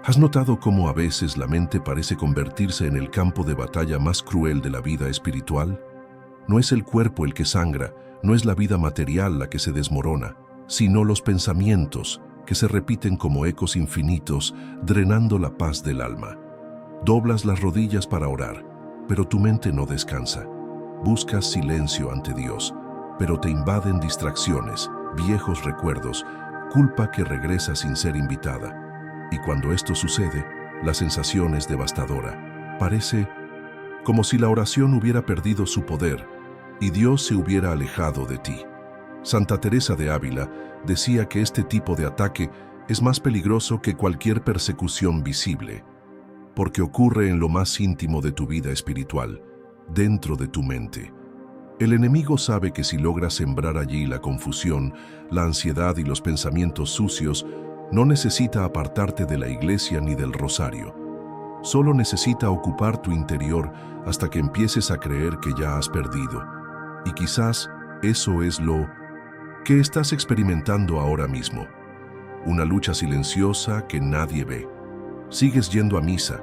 ¿Has notado cómo a veces la mente parece convertirse en el campo de batalla más cruel de la vida espiritual? No es el cuerpo el que sangra, no es la vida material la que se desmorona, sino los pensamientos que se repiten como ecos infinitos, drenando la paz del alma. Doblas las rodillas para orar, pero tu mente no descansa. Buscas silencio ante Dios, pero te invaden distracciones, viejos recuerdos, culpa que regresa sin ser invitada. Y cuando esto sucede, la sensación es devastadora. Parece como si la oración hubiera perdido su poder y Dios se hubiera alejado de ti. Santa Teresa de Ávila decía que este tipo de ataque es más peligroso que cualquier persecución visible, porque ocurre en lo más íntimo de tu vida espiritual, dentro de tu mente. El enemigo sabe que si logra sembrar allí la confusión, la ansiedad y los pensamientos sucios, no necesita apartarte de la iglesia ni del rosario. Solo necesita ocupar tu interior hasta que empieces a creer que ya has perdido. Y quizás eso es lo que estás experimentando ahora mismo. Una lucha silenciosa que nadie ve. Sigues yendo a misa,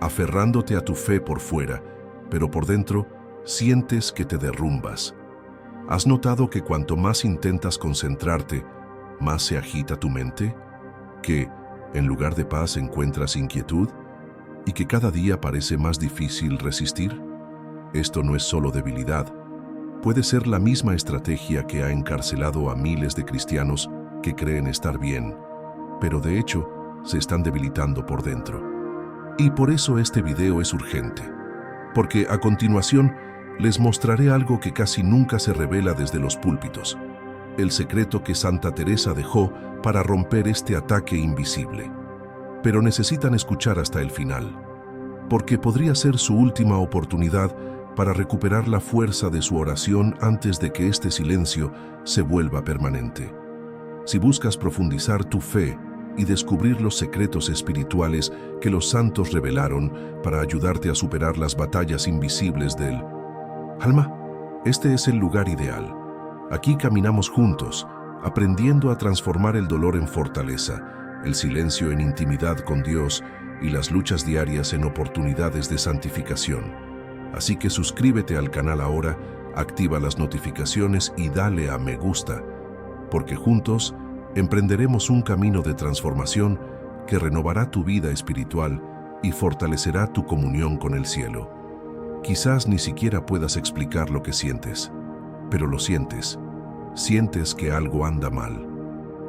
aferrándote a tu fe por fuera, pero por dentro sientes que te derrumbas. ¿Has notado que cuanto más intentas concentrarte, más se agita tu mente? ¿Que en lugar de paz encuentras inquietud? ¿Y que cada día parece más difícil resistir? Esto no es solo debilidad. Puede ser la misma estrategia que ha encarcelado a miles de cristianos que creen estar bien, pero de hecho se están debilitando por dentro. Y por eso este video es urgente, porque a continuación les mostraré algo que casi nunca se revela desde los púlpitos, el secreto que Santa Teresa dejó para romper este ataque invisible. Pero necesitan escuchar hasta el final, porque podría ser su última oportunidad para recuperar la fuerza de su oración antes de que este silencio se vuelva permanente. Si buscas profundizar tu fe y descubrir los secretos espirituales que los santos revelaron para ayudarte a superar las batallas invisibles del alma, este es el lugar ideal. Aquí caminamos juntos, aprendiendo a transformar el dolor en fortaleza, el silencio en intimidad con Dios y las luchas diarias en oportunidades de santificación. Así que suscríbete al canal ahora, activa las notificaciones y dale a me gusta, porque juntos emprenderemos un camino de transformación que renovará tu vida espiritual y fortalecerá tu comunión con el cielo. Quizás ni siquiera puedas explicar lo que sientes, pero lo sientes. Sientes que algo anda mal,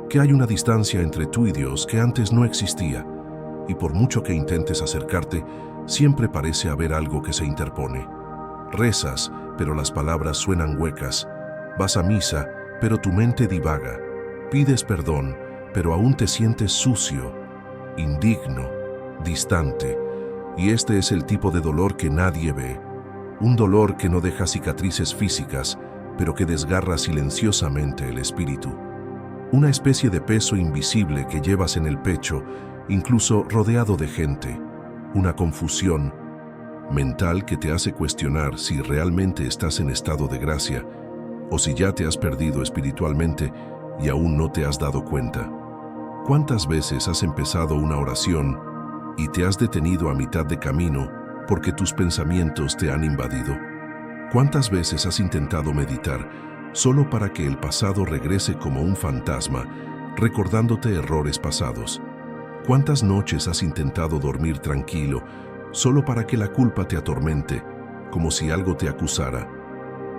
que hay una distancia entre tú y Dios que antes no existía, y por mucho que intentes acercarte, siempre parece haber algo que se interpone. Rezas, pero las palabras suenan huecas. Vas a misa, pero tu mente divaga. Pides perdón, pero aún te sientes sucio, indigno, distante. Y este es el tipo de dolor que nadie ve. Un dolor que no deja cicatrices físicas, pero que desgarra silenciosamente el espíritu. Una especie de peso invisible que llevas en el pecho, incluso rodeado de gente. Una confusión mental que te hace cuestionar si realmente estás en estado de gracia o si ya te has perdido espiritualmente y aún no te has dado cuenta. ¿Cuántas veces has empezado una oración y te has detenido a mitad de camino porque tus pensamientos te han invadido? ¿Cuántas veces has intentado meditar solo para que el pasado regrese como un fantasma, recordándote errores pasados? ¿Cuántas noches has intentado dormir tranquilo solo para que la culpa te atormente, como si algo te acusara?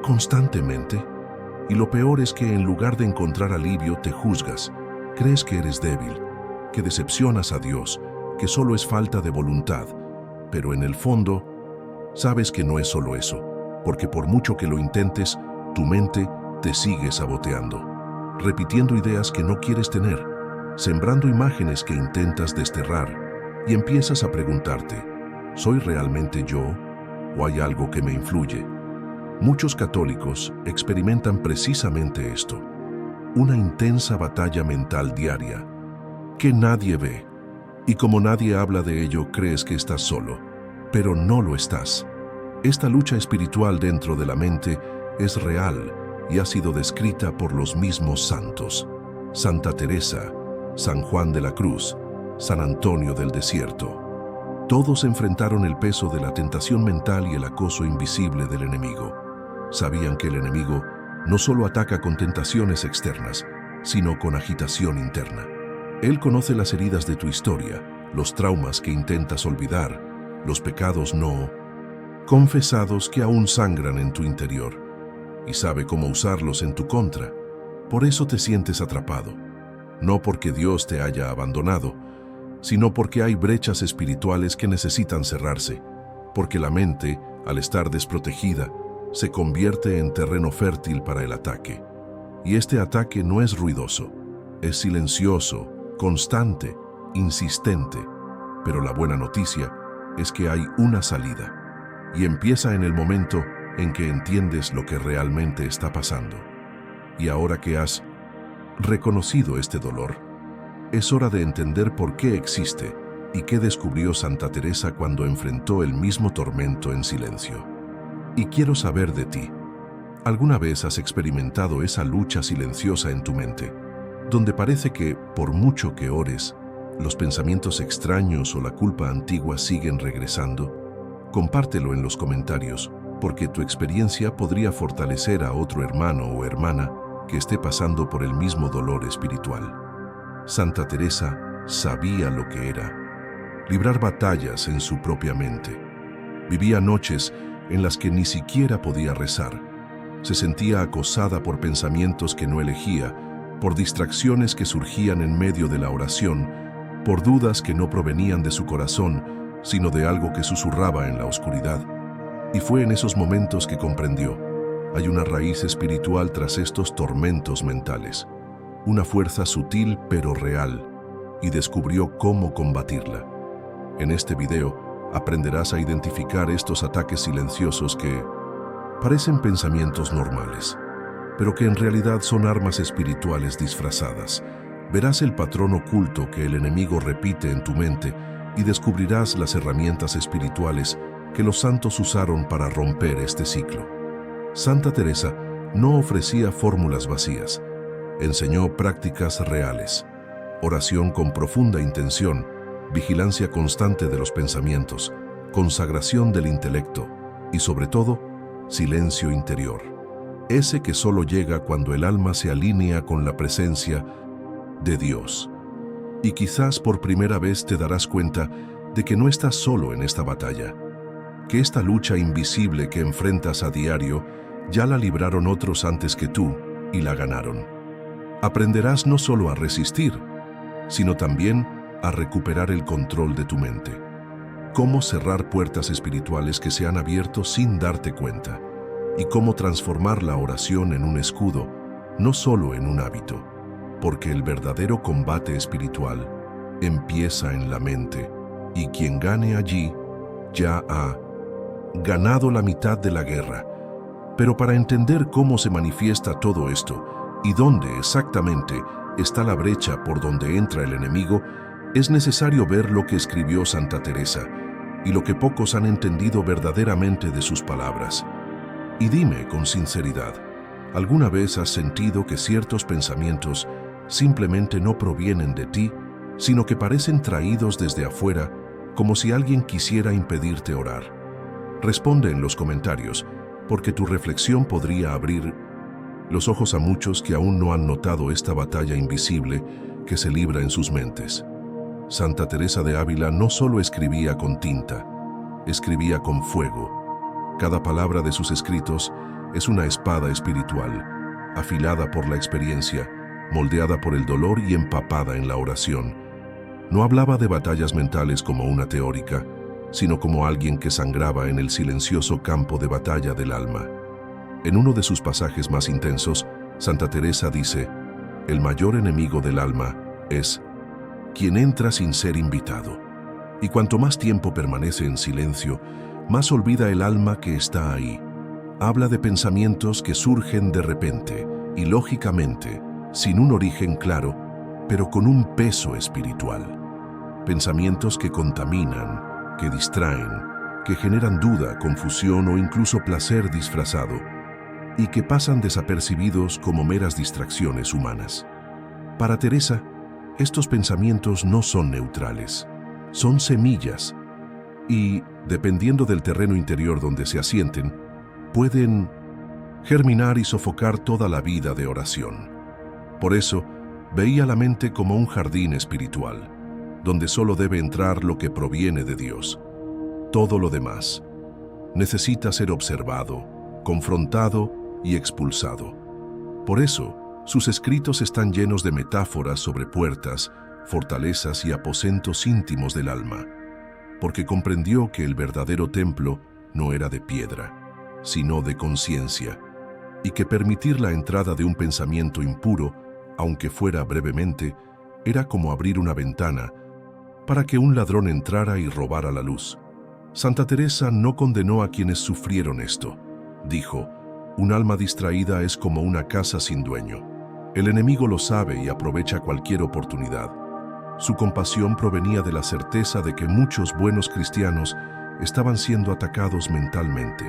Constantemente. Y lo peor es que en lugar de encontrar alivio te juzgas, crees que eres débil, que decepcionas a Dios, que solo es falta de voluntad. Pero en el fondo, sabes que no es solo eso, porque por mucho que lo intentes, tu mente te sigue saboteando, repitiendo ideas que no quieres tener, sembrando imágenes que intentas desterrar, y empiezas a preguntarte, ¿soy realmente yo o hay algo que me influye? Muchos católicos experimentan precisamente esto, una intensa batalla mental diaria que nadie ve, y como nadie habla de ello, crees que estás solo, pero no lo estás. Esta lucha espiritual dentro de la mente es real y ha sido descrita por los mismos santos. Santa Teresa, San Juan de la Cruz, San Antonio del Desierto. Todos enfrentaron el peso de la tentación mental y el acoso invisible del enemigo. Sabían que el enemigo no solo ataca con tentaciones externas, sino con agitación interna. Él conoce las heridas de tu historia, los traumas que intentas olvidar, los pecados no confesados que aún sangran en tu interior, y sabe cómo usarlos en tu contra. Por eso te sientes atrapado, no porque Dios te haya abandonado, sino porque hay brechas espirituales que necesitan cerrarse, porque la mente, al estar desprotegida, se convierte en terreno fértil para el ataque. Y este ataque no es ruidoso, es silencioso, constante, insistente, pero la buena noticia es que hay una salida, y empieza en el momento en que entiendes lo que realmente está pasando. Y ahora que has reconocido este dolor, es hora de entender por qué existe y qué descubrió Santa Teresa cuando enfrentó el mismo tormento en silencio. Y quiero saber de ti. ¿Alguna vez has experimentado esa lucha silenciosa en tu mente, donde parece que, por mucho que ores, los pensamientos extraños o la culpa antigua siguen regresando? Compártelo en los comentarios, porque tu experiencia podría fortalecer a otro hermano o hermana que esté pasando por el mismo dolor espiritual. Santa Teresa sabía lo que era librar batallas en su propia mente. Vivía noches en las que ni siquiera podía rezar. Se sentía acosada por pensamientos que no elegía, por distracciones que surgían en medio de la oración, por dudas que no provenían de su corazón, sino de algo que susurraba en la oscuridad. Y fue en esos momentos que comprendió: hay una raíz espiritual tras estos tormentos mentales, una fuerza sutil pero real, y descubrió cómo combatirla. En este video aprenderás a identificar estos ataques silenciosos que parecen pensamientos normales, pero que en realidad son armas espirituales disfrazadas. Verás el patrón oculto que el enemigo repite en tu mente y descubrirás las herramientas espirituales que los santos usaron para romper este ciclo. Santa Teresa no ofrecía fórmulas vacías, enseñó prácticas reales: oración con profunda intención, vigilancia constante de los pensamientos, consagración del intelecto y, sobre todo, silencio interior. Ese que solo llega cuando el alma se alinea con la presencia de Dios. Y quizás por primera vez te darás cuenta de que no estás solo en esta batalla, que esta lucha invisible que enfrentas a diario ya la libraron otros antes que tú y la ganaron. Aprenderás no solo a resistir, sino también a recuperar el control de tu mente. Cómo cerrar puertas espirituales que se han abierto sin darte cuenta, y cómo transformar la oración en un escudo, no solo en un hábito, porque el verdadero combate espiritual empieza en la mente, y quien gane allí ya ha ganado la mitad de la guerra. Pero para entender cómo se manifiesta todo esto y dónde exactamente está la brecha por donde entra el enemigo, es necesario ver lo que escribió Santa Teresa y lo que pocos han entendido verdaderamente de sus palabras. Y dime con sinceridad, ¿alguna vez has sentido que ciertos pensamientos simplemente no provienen de ti, sino que parecen traídos desde afuera, como si alguien quisiera impedirte orar? Responde en los comentarios, porque tu reflexión podría abrir los ojos a muchos que aún no han notado esta batalla invisible que se libra en sus mentes. Santa Teresa de Ávila no solo escribía con tinta, escribía con fuego. Cada palabra de sus escritos es una espada espiritual, afilada por la experiencia, moldeada por el dolor y empapada en la oración. No hablaba de batallas mentales como una teórica, sino como alguien que sangraba en el silencioso campo de batalla del alma. En uno de sus pasajes más intensos, Santa Teresa dice: el mayor enemigo del alma es quien entra sin ser invitado. Y cuanto más tiempo permanece en silencio, más olvida el alma que está ahí. Habla de pensamientos que surgen de repente, ilógicamente, sin un origen claro, pero con un peso espiritual. Pensamientos que contaminan, que distraen, que generan duda, confusión o incluso placer disfrazado, y que pasan desapercibidos como meras distracciones humanas. Para Teresa, Estos pensamientos no son neutrales, son semillas y, dependiendo del terreno interior donde se asienten, pueden germinar y sofocar toda la vida de oración. Por eso, veía la mente como un jardín espiritual, donde solo debe entrar lo que proviene de Dios. Todo lo demás necesita ser observado, confrontado y expulsado. Por eso, sus escritos están llenos de metáforas sobre puertas, fortalezas y aposentos íntimos del alma, porque comprendió que el verdadero templo no era de piedra, sino de conciencia, y que permitir la entrada de un pensamiento impuro, aunque fuera brevemente, era como abrir una ventana para que un ladrón entrara y robara la luz. Santa Teresa no condenó a quienes sufrieron esto. Dijo: un alma distraída es como una casa sin dueño. El enemigo lo sabe y aprovecha cualquier oportunidad. Su compasión provenía de la certeza de que muchos buenos cristianos estaban siendo atacados mentalmente,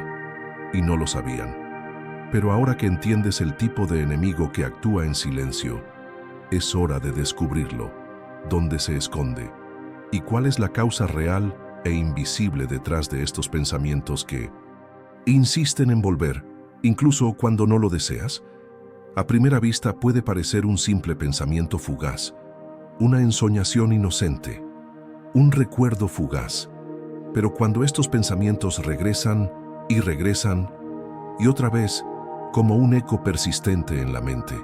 y no lo sabían. Pero ahora que entiendes el tipo de enemigo que actúa en silencio, es hora de descubrirlo, dónde se esconde, y cuál es la causa real e invisible detrás de estos pensamientos que insisten en volver, incluso cuando no lo deseas. A primera vista puede parecer un simple pensamiento fugaz, una ensoñación inocente, un recuerdo fugaz. Pero cuando estos pensamientos regresan, y otra vez, como un eco persistente en la mente,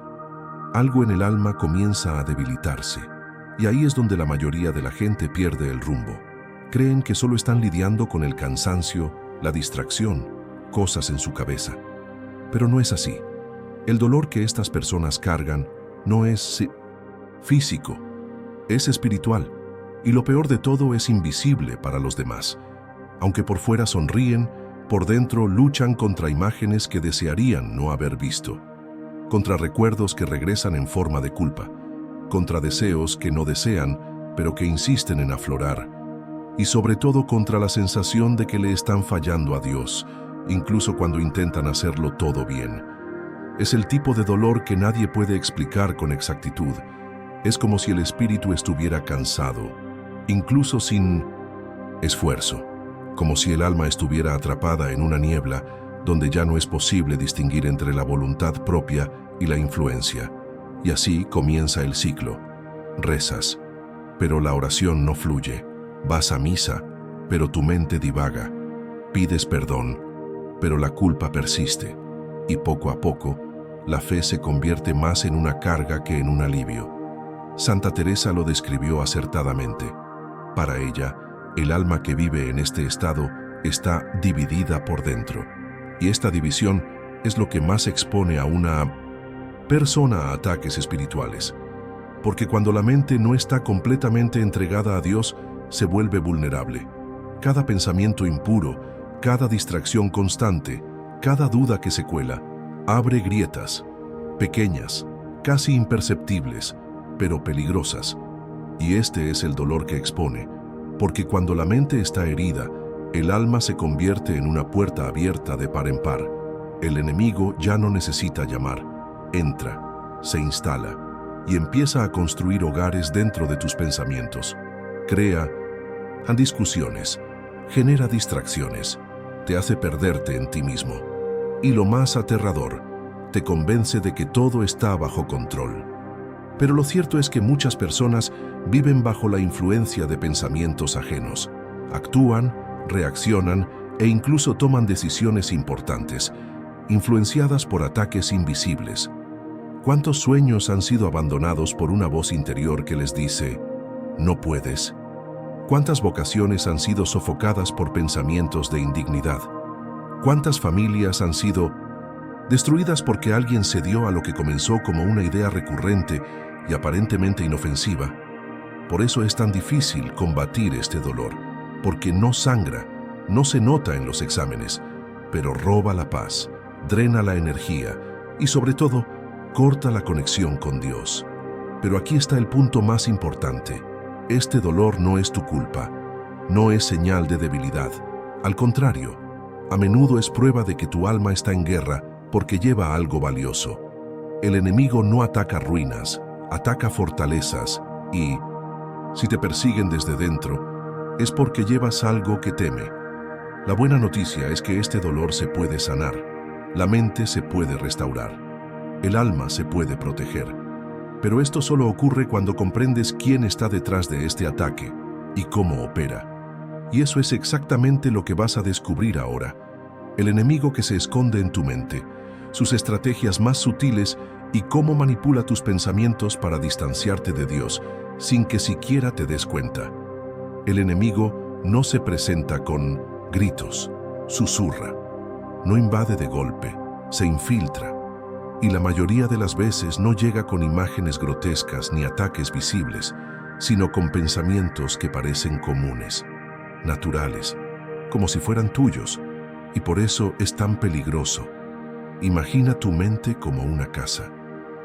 algo en el alma comienza a debilitarse. Y ahí es donde la mayoría de la gente pierde el rumbo. Creen que solo están lidiando con el cansancio, la distracción, cosas en su cabeza. Pero no es así. El dolor que estas personas cargan no es físico, es espiritual, y lo peor de todo es invisible para los demás. Aunque por fuera sonríen, por dentro luchan contra imágenes que desearían no haber visto, contra recuerdos que regresan en forma de culpa, contra deseos que no desean, pero que insisten en aflorar, y sobre todo contra la sensación de que le están fallando a Dios, incluso cuando intentan hacerlo todo bien. Es el tipo de dolor que nadie puede explicar con exactitud. Es como si el espíritu estuviera cansado, incluso sin esfuerzo, como si el alma estuviera atrapada en una niebla donde ya no es posible distinguir entre la voluntad propia y la influencia. Y así comienza el ciclo. Rezas, pero la oración no fluye. Vas a misa, pero tu mente divaga. Pides perdón, pero la culpa persiste. Y poco a poco, la fe se convierte más en una carga que en un alivio. Santa Teresa lo describió acertadamente. Para ella, el alma que vive en este estado está dividida por dentro. Y esta división es lo que más expone a una persona a ataques espirituales. Porque cuando la mente no está completamente entregada a Dios, se vuelve vulnerable. Cada pensamiento impuro, cada distracción constante, cada duda que se cuela, abre grietas, pequeñas, casi imperceptibles, pero peligrosas. Y este es el dolor que expone, porque cuando la mente está herida, el alma se convierte en una puerta abierta de par en par. El enemigo ya no necesita llamar, entra, se instala y empieza a construir hogares dentro de tus pensamientos. Crea discusiones, genera distracciones, te hace perderte en ti mismo. Y lo más aterrador, te convence de que todo está bajo control. Pero lo cierto es que muchas personas viven bajo la influencia de pensamientos ajenos. Actúan, reaccionan e incluso toman decisiones importantes, influenciadas por ataques invisibles. ¿Cuántos sueños han sido abandonados por una voz interior que les dice, no puedes? ¿Cuántas vocaciones han sido sofocadas por pensamientos de indignidad? ¿Cuántas familias han sido destruidas porque alguien cedió a lo que comenzó como una idea recurrente y aparentemente inofensiva? Por eso es tan difícil combatir este dolor, porque no sangra, no se nota en los exámenes, pero roba la paz, drena la energía y sobre todo, corta la conexión con Dios. Pero aquí está el punto más importante. Este dolor no es tu culpa, no es señal de debilidad. Al contrario, a menudo es prueba de que tu alma está en guerra porque lleva algo valioso. El enemigo no ataca ruinas, ataca fortalezas, Y, si te persiguen desde dentro, es porque llevas algo que teme. La buena noticia es que este dolor se puede sanar, la mente se puede restaurar, el alma se puede proteger. Pero esto solo ocurre cuando comprendes quién está detrás de este ataque y cómo opera. Y eso es exactamente lo que vas a descubrir ahora. El enemigo que se esconde en tu mente, sus estrategias más sutiles y cómo manipula tus pensamientos para distanciarte de Dios, sin que siquiera te des cuenta. El enemigo no se presenta con gritos, susurra, no invade de golpe, se infiltra. Y la mayoría de las veces no llega con imágenes grotescas ni ataques visibles, sino con pensamientos que parecen comunes, naturales, como si fueran tuyos, y por eso es tan peligroso. Imagina tu mente como una casa.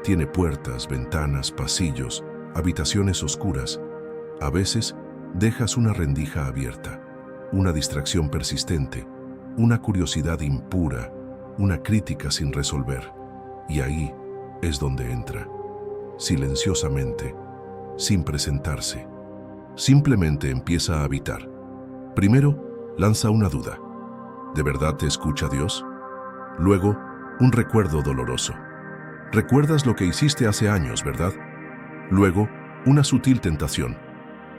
Tiene puertas, ventanas, pasillos, habitaciones oscuras. A veces dejas una rendija abierta, una distracción persistente, una curiosidad impura, una crítica sin resolver. Y ahí es donde entra, silenciosamente, sin presentarse. Simplemente empieza a habitar. Primero, lanza una duda. ¿De verdad te escucha Dios? Luego, un recuerdo doloroso. Recuerdas lo que hiciste hace años, ¿verdad? Luego, una sutil tentación.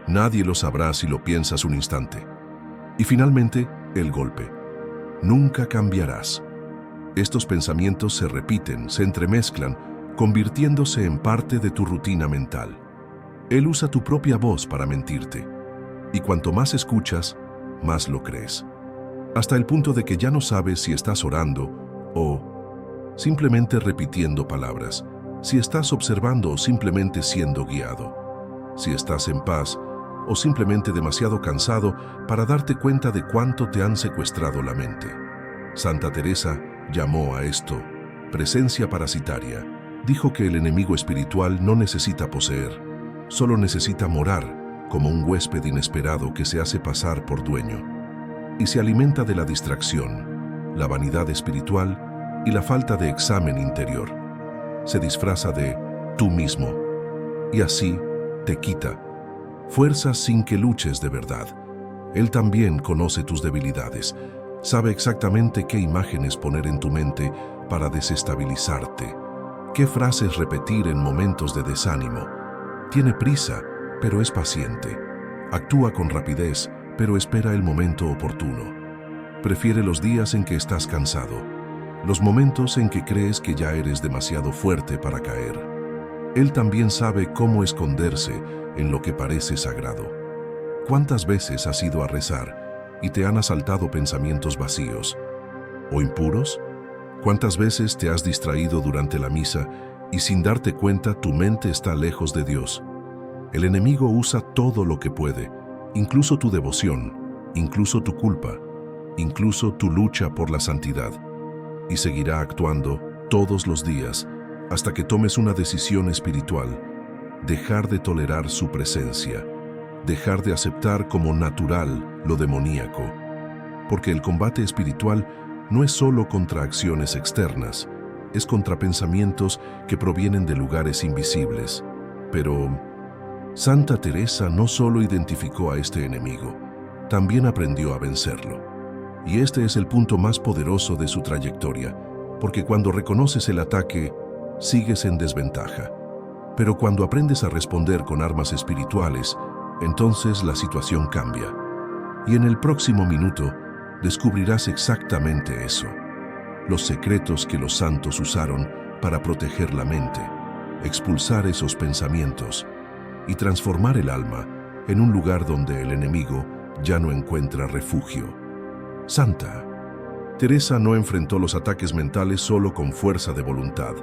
Nadie lo sabrá si lo piensas un instante. Y finalmente, el golpe. Nunca cambiarás. Estos pensamientos se repiten, se entremezclan, convirtiéndose en parte de tu rutina mental. Él usa tu propia voz para mentirte. Y cuanto más escuchas, más lo crees. Hasta el punto de que ya no sabes si estás orando o simplemente repitiendo palabras, si estás observando o simplemente siendo guiado, si estás en paz o simplemente demasiado cansado para darte cuenta de cuánto te han secuestrado la mente. Santa Teresa llamó a esto presencia parasitaria. Dijo que el enemigo espiritual no necesita poseer, solo necesita morar como un huésped inesperado que se hace pasar por dueño. Y se alimenta de la distracción, la vanidad espiritual y la falta de examen interior. Se disfraza de tú mismo y así te quita fuerzas sin que luches de verdad. Él también conoce tus debilidades. Sabe exactamente qué imágenes poner en tu mente para desestabilizarte, qué frases repetir en momentos de desánimo. Tiene prisa, pero es paciente. Actúa con rapidez, pero espera el momento oportuno. Prefiere los días en que estás cansado, los momentos en que crees que ya eres demasiado fuerte para caer. Él también sabe cómo esconderse en lo que parece sagrado. ¿Cuántas veces has ido a rezar y te han asaltado pensamientos vacíos o impuros? ¿Cuántas veces te has distraído durante la misa y sin darte cuenta tu mente está lejos de Dios? El enemigo usa todo lo que puede, incluso tu devoción, incluso tu culpa, incluso tu lucha por la santidad, y seguirá actuando todos los días hasta que tomes una decisión espiritual: dejar de tolerar su presencia, dejar de aceptar como natural lo demoníaco, porque el combate espiritual no es solo contra acciones externas, es contra pensamientos que provienen de lugares invisibles. Pero Santa Teresa no solo identificó a este enemigo, también aprendió a vencerlo. Y este es el punto más poderoso de su trayectoria, porque cuando reconoces el ataque, sigues en desventaja. Pero cuando aprendes a responder con armas espirituales, entonces la situación cambia. Y en el próximo minuto descubrirás exactamente eso: los secretos que los santos usaron para proteger la mente, expulsar esos pensamientos y transformar el alma en un lugar donde el enemigo ya no encuentra refugio. Santa Teresa no enfrentó los ataques mentales solo con fuerza de voluntad.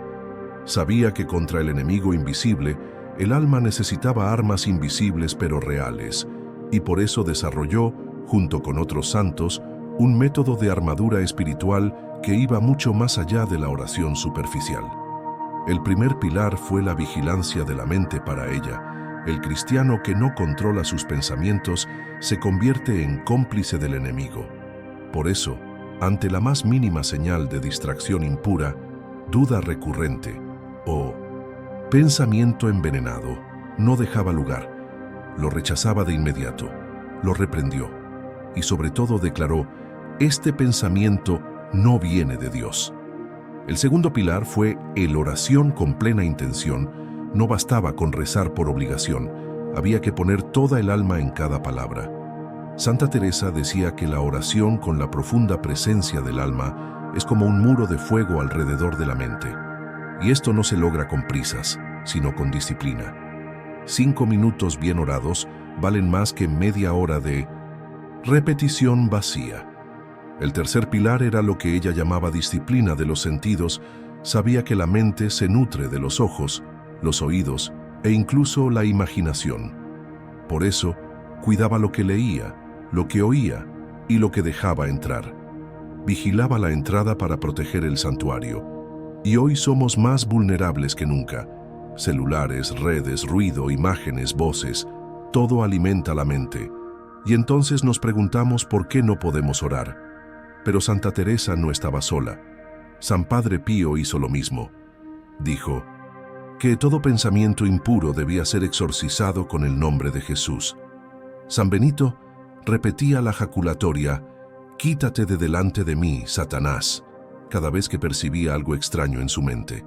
Sabía que contra el enemigo invisible, el alma necesitaba armas invisibles pero reales, y por eso desarrolló, junto con otros santos, un método de armadura espiritual que iba mucho más allá de la oración superficial. El primer pilar fue la vigilancia de la mente para ella. El cristiano que no controla sus pensamientos se convierte en cómplice del enemigo. Por eso, ante la más mínima señal de distracción impura, duda recurrente o pensamiento envenenado, no dejaba lugar, lo rechazaba de inmediato, lo reprendió y sobre todo declaró: este pensamiento no viene de Dios. El segundo pilar fue el oración con plena intención. No bastaba con rezar por obligación, había que poner toda el alma en cada palabra. Santa Teresa decía que la oración con la profunda presencia del alma es como un muro de fuego alrededor de la mente. Y esto no se logra con prisas, sino con disciplina. 5 minutos bien orados valen más que media hora de repetición vacía. El tercer pilar era lo que ella llamaba disciplina de los sentidos. Sabía que la mente se nutre de los ojos, los oídos e incluso la imaginación. Por eso, cuidaba lo que leía, lo que oía y lo que dejaba entrar. Vigilaba la entrada para proteger el santuario. Y hoy somos más vulnerables que nunca. Celulares, redes, ruido, imágenes, voces, todo alimenta la mente. Y entonces nos preguntamos por qué no podemos orar. Pero Santa Teresa no estaba sola. San Padre Pío hizo lo mismo. Dijo que todo pensamiento impuro debía ser exorcizado con el nombre de Jesús. San Benito repetía la jaculatoria: «Quítate de delante de mí, Satanás», cada vez que percibía algo extraño en su mente.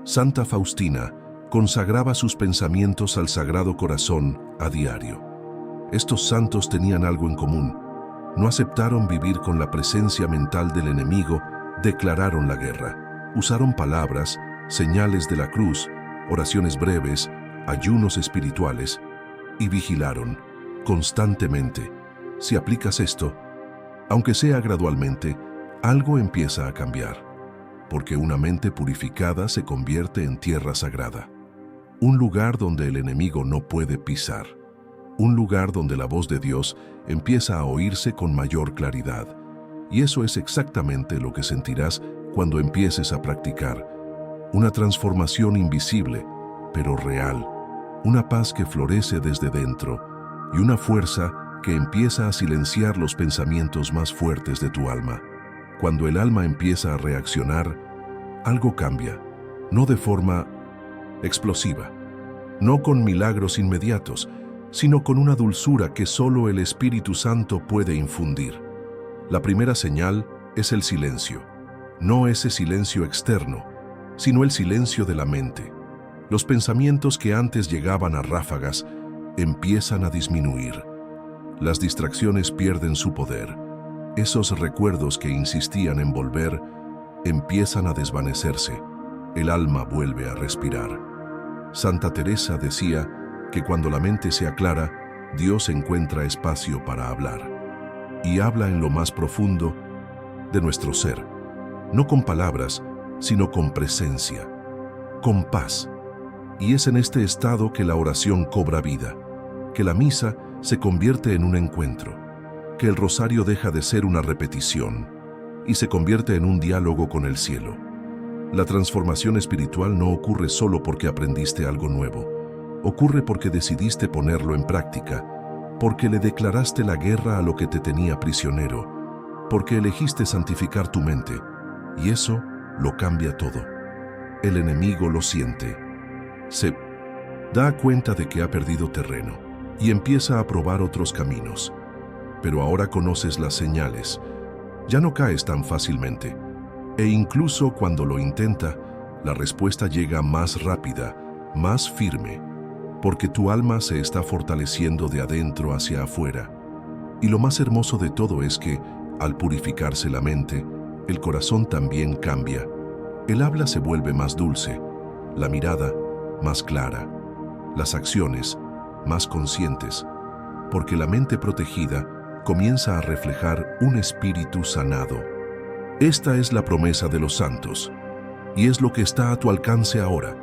Santa Faustina consagraba sus pensamientos al Sagrado Corazón a diario. Estos santos tenían algo en común. No aceptaron vivir con la presencia mental del enemigo, declararon la guerra. Usaron palabras, señales de la cruz, oraciones breves, ayunos espirituales y vigilaron constantemente. Si aplicas esto, aunque sea gradualmente, algo empieza a cambiar, porque una mente purificada se convierte en tierra sagrada. Un lugar donde el enemigo no puede pisar. Un lugar donde la voz de Dios empieza a oírse con mayor claridad. Y eso es exactamente lo que sentirás cuando empieces a practicar. Una transformación invisible, pero real. Una paz que florece desde dentro y una fuerza que empieza a silenciar los pensamientos más fuertes de tu alma. Cuando el alma empieza a reaccionar, algo cambia, no de forma explosiva, no con milagros inmediatos, sino con una dulzura que solo el Espíritu Santo puede infundir. La primera señal es el silencio, no ese silencio externo, sino el silencio de la mente. Los pensamientos que antes llegaban a ráfagas empiezan a disminuir. Las distracciones pierden su poder. Esos recuerdos que insistían en volver empiezan a desvanecerse. El alma vuelve a respirar. Santa Teresa decía que cuando la mente se aclara, Dios encuentra espacio para hablar. Y habla en lo más profundo de nuestro ser, no con palabras, sino con presencia, con paz. Y es en este estado que la oración cobra vida, que la misa se convierte en un encuentro, que el rosario deja de ser una repetición y se convierte en un diálogo con el cielo. La transformación espiritual no ocurre solo porque aprendiste algo nuevo, ocurre porque decidiste ponerlo en práctica, porque le declaraste la guerra a lo que te tenía prisionero, porque elegiste santificar tu mente, y eso lo cambia todo. El enemigo lo siente, se da cuenta de que ha perdido terreno y empieza a probar otros caminos. Pero ahora conoces las señales, ya no caes tan fácilmente, e incluso cuando lo intenta, la respuesta llega más rápida, más firme, porque tu alma se está fortaleciendo de adentro hacia afuera. Y lo más hermoso de todo es que, al purificarse la mente, el corazón también cambia. El habla se vuelve más dulce, la mirada más clara, las acciones más conscientes, porque la mente protegida comienza a reflejar un espíritu sanado. Esta es la promesa de los santos, y es lo que está a tu alcance ahora.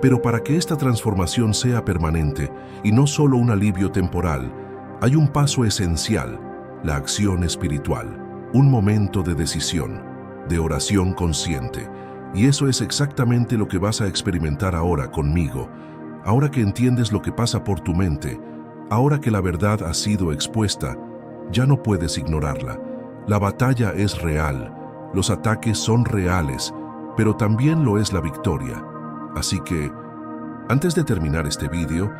Pero para que esta transformación sea permanente y no solo un alivio temporal, hay un paso esencial, la acción espiritual, un momento de decisión, de oración consciente. Y eso es exactamente lo que vas a experimentar ahora conmigo, ahora que entiendes lo que pasa por tu mente, ahora que la verdad ha sido expuesta, ya no puedes ignorarla. La batalla es real, los ataques son reales, pero también lo es la victoria. Así que, Antes de terminar este vídeo,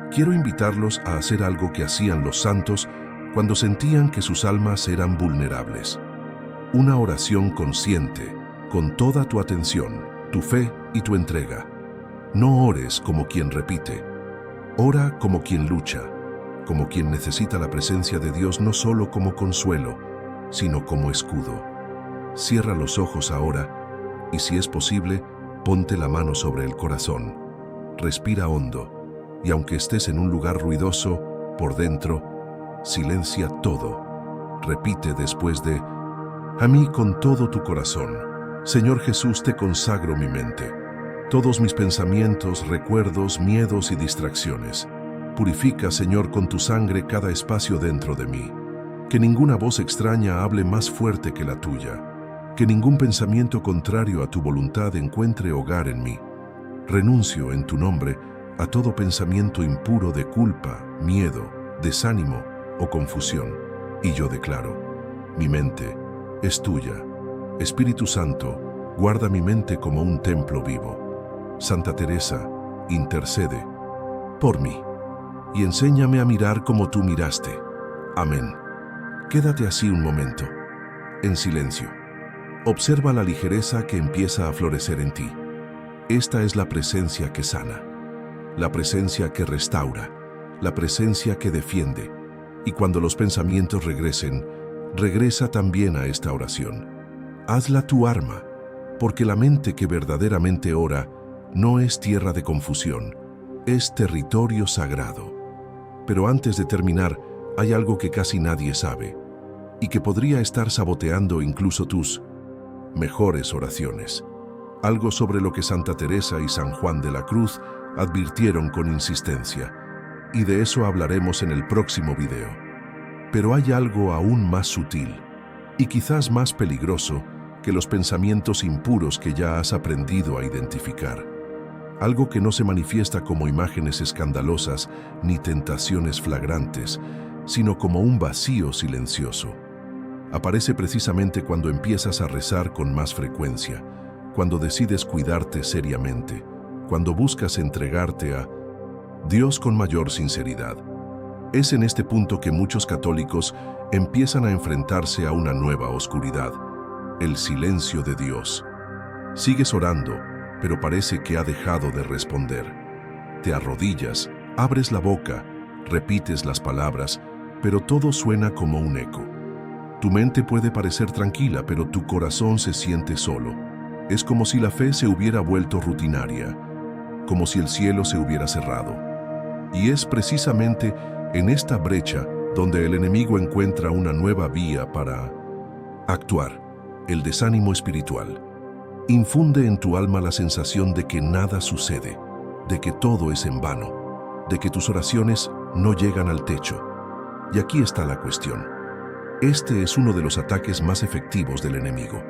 quiero invitarlos a hacer algo que hacían los santos cuando sentían que sus almas eran vulnerables. Una oración consciente, con toda tu atención, tu fe y tu entrega. No ores como quien repite. Ora como quien lucha, como quien necesita la presencia de Dios no solo como consuelo, sino como escudo. Cierra los ojos ahora y, si es posible, ponte la mano sobre el corazón. Respira hondo y, aunque estés en un lugar ruidoso, por dentro, silencia todo. Repite después de: a mí con todo tu corazón. Señor Jesús, te consagro mi mente, todos mis pensamientos, recuerdos, miedos y distracciones. Purifica, Señor, con tu sangre cada espacio dentro de mí. Que ninguna voz extraña hable más fuerte que la tuya. Que ningún pensamiento contrario a tu voluntad encuentre hogar en mí. Renuncio en tu nombre a todo pensamiento impuro de culpa, miedo, desánimo o confusión. Y yo declaro: mi mente es tuya. Espíritu Santo, guarda mi mente como un templo vivo. Santa Teresa, intercede por mí y enséñame a mirar como tú miraste. Amén. Quédate así un momento, en silencio. Observa la ligereza que empieza a florecer en ti. Esta es la presencia que sana, la presencia que restaura, la presencia que defiende. Y cuando los pensamientos regresen, regresa también a esta oración. Hazla tu arma, porque la mente que verdaderamente ora no es tierra de confusión, es territorio sagrado. Pero antes de terminar, hay algo que casi nadie sabe y que podría estar saboteando incluso tus mejores oraciones. Algo sobre lo que Santa Teresa y San Juan de la Cruz advirtieron con insistencia, y de eso hablaremos en el próximo video. Pero hay algo aún más sutil y quizás más peligroso que los pensamientos impuros que ya has aprendido a identificar. Algo que no se manifiesta como imágenes escandalosas ni tentaciones flagrantes, sino como un vacío silencioso. Aparece precisamente cuando empiezas a rezar con más frecuencia, cuando decides cuidarte seriamente, cuando buscas entregarte a Dios con mayor sinceridad. Es en este punto que muchos católicos empiezan a enfrentarse a una nueva oscuridad: el silencio de Dios. Sigues orando, pero parece que ha dejado de responder. Te arrodillas, abres la boca, repites las palabras, pero todo suena como un eco. Tu mente puede parecer tranquila, pero tu corazón se siente solo. Es como si la fe se hubiera vuelto rutinaria, como si el cielo se hubiera cerrado. Y es precisamente en esta brecha donde el enemigo encuentra una nueva vía para actuar: el desánimo espiritual. Infunde en tu alma la sensación de que nada sucede, de que todo es en vano, de que tus oraciones no llegan al techo. Y aquí está la cuestión. Este es uno de los ataques más efectivos del enemigo,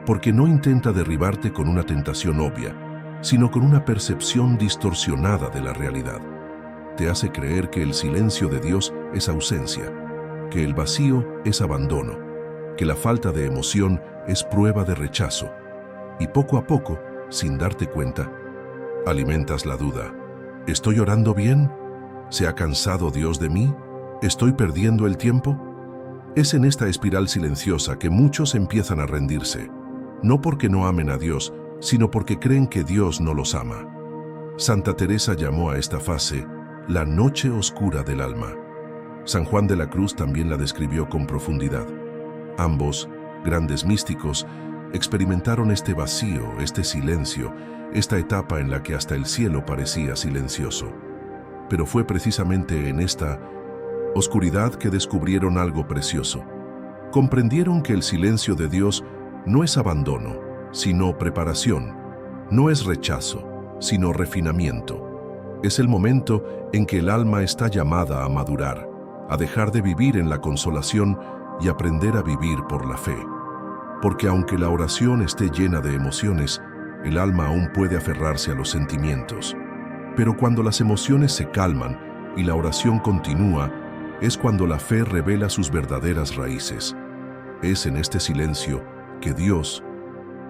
porque no intenta derribarte con una tentación obvia, sino con una percepción distorsionada de la realidad. Te hace creer que el silencio de Dios es ausencia, que el vacío es abandono, que la falta de emoción es prueba de rechazo. Y poco a poco, sin darte cuenta, alimentas la duda. ¿Estoy orando bien? ¿Se ha cansado Dios de mí? ¿Estoy perdiendo el tiempo? Es en esta espiral silenciosa que muchos empiezan a rendirse, no porque no amen a Dios, sino porque creen que Dios no los ama. Santa Teresa llamó a esta fase la noche oscura del alma. San Juan de la Cruz también la describió con profundidad. Ambos, grandes místicos, experimentaron este vacío, este silencio, esta etapa en la que hasta el cielo parecía silencioso. Pero fue precisamente en esta oscuridad que descubrieron algo precioso. Comprendieron que el silencio de Dios no es abandono, sino preparación. No es rechazo, sino refinamiento. Es el momento en que el alma está llamada a madurar, a dejar de vivir en la consolación y aprender a vivir por la fe. Porque aunque la oración esté llena de emociones, el alma aún puede aferrarse a los sentimientos. Pero cuando las emociones se calman y la oración continúa, es cuando la fe revela sus verdaderas raíces. Es en este silencio que Dios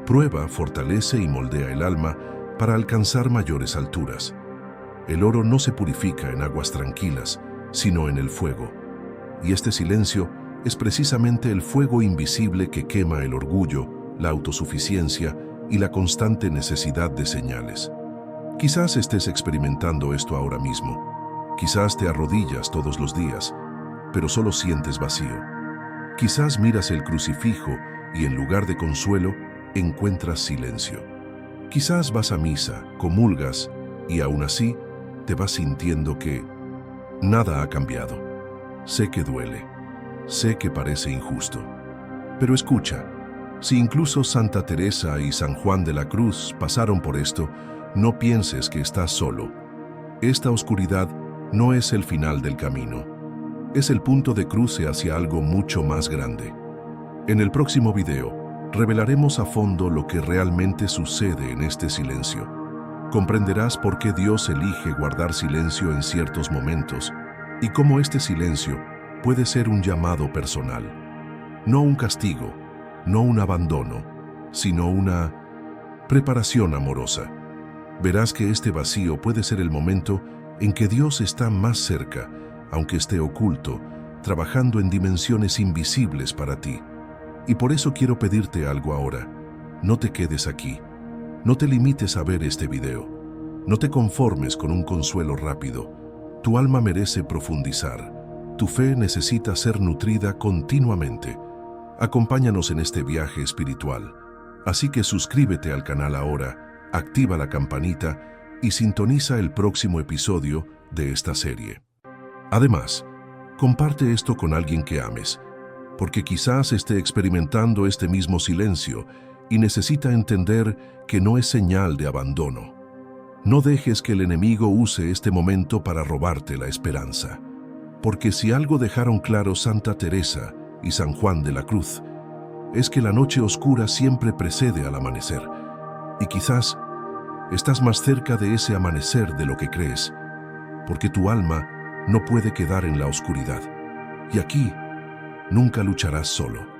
prueba, fortalece y moldea el alma para alcanzar mayores alturas. El oro no se purifica en aguas tranquilas, sino en el fuego. Y este silencio es precisamente el fuego invisible que quema el orgullo, la autosuficiencia y la constante necesidad de señales. Quizás estés experimentando esto ahora mismo. Quizás te arrodillas todos los días, pero solo sientes vacío. Quizás miras el crucifijo y en lugar de consuelo, encuentras silencio. Quizás vas a misa, comulgas y aún así te vas sintiendo que nada ha cambiado. Sé que duele, sé que parece injusto. Pero escucha, si incluso Santa Teresa y San Juan de la Cruz pasaron por esto, no pienses que estás solo. Esta oscuridad no es el final del camino. Es el punto de cruce hacia algo mucho más grande. En el próximo video, revelaremos a fondo lo que realmente sucede en este silencio. Comprenderás por qué Dios elige guardar silencio en ciertos momentos y cómo este silencio puede ser un llamado personal. No un castigo, no un abandono, sino una preparación amorosa. Verás que este vacío puede ser el momento en que Dios está más cerca, aunque esté oculto, trabajando en dimensiones invisibles para ti. Y por eso quiero pedirte algo ahora. No te quedes aquí. No te limites a ver este video. No te conformes con un consuelo rápido. Tu alma merece profundizar. Tu fe necesita ser nutrida continuamente. Acompáñanos en este viaje espiritual. Así que suscríbete al canal ahora, activa la campanita y sintoniza el próximo episodio de esta serie. Además, comparte esto con alguien que ames, porque quizás esté experimentando este mismo silencio y necesita entender que no es señal de abandono. No dejes que el enemigo use este momento para robarte la esperanza. Porque si algo dejaron claro Santa Teresa y San Juan de la Cruz, es que la noche oscura siempre precede al amanecer. Y quizás estás más cerca de ese amanecer de lo que crees, porque tu alma no puede quedar en la oscuridad. Y aquí nunca lucharás solo.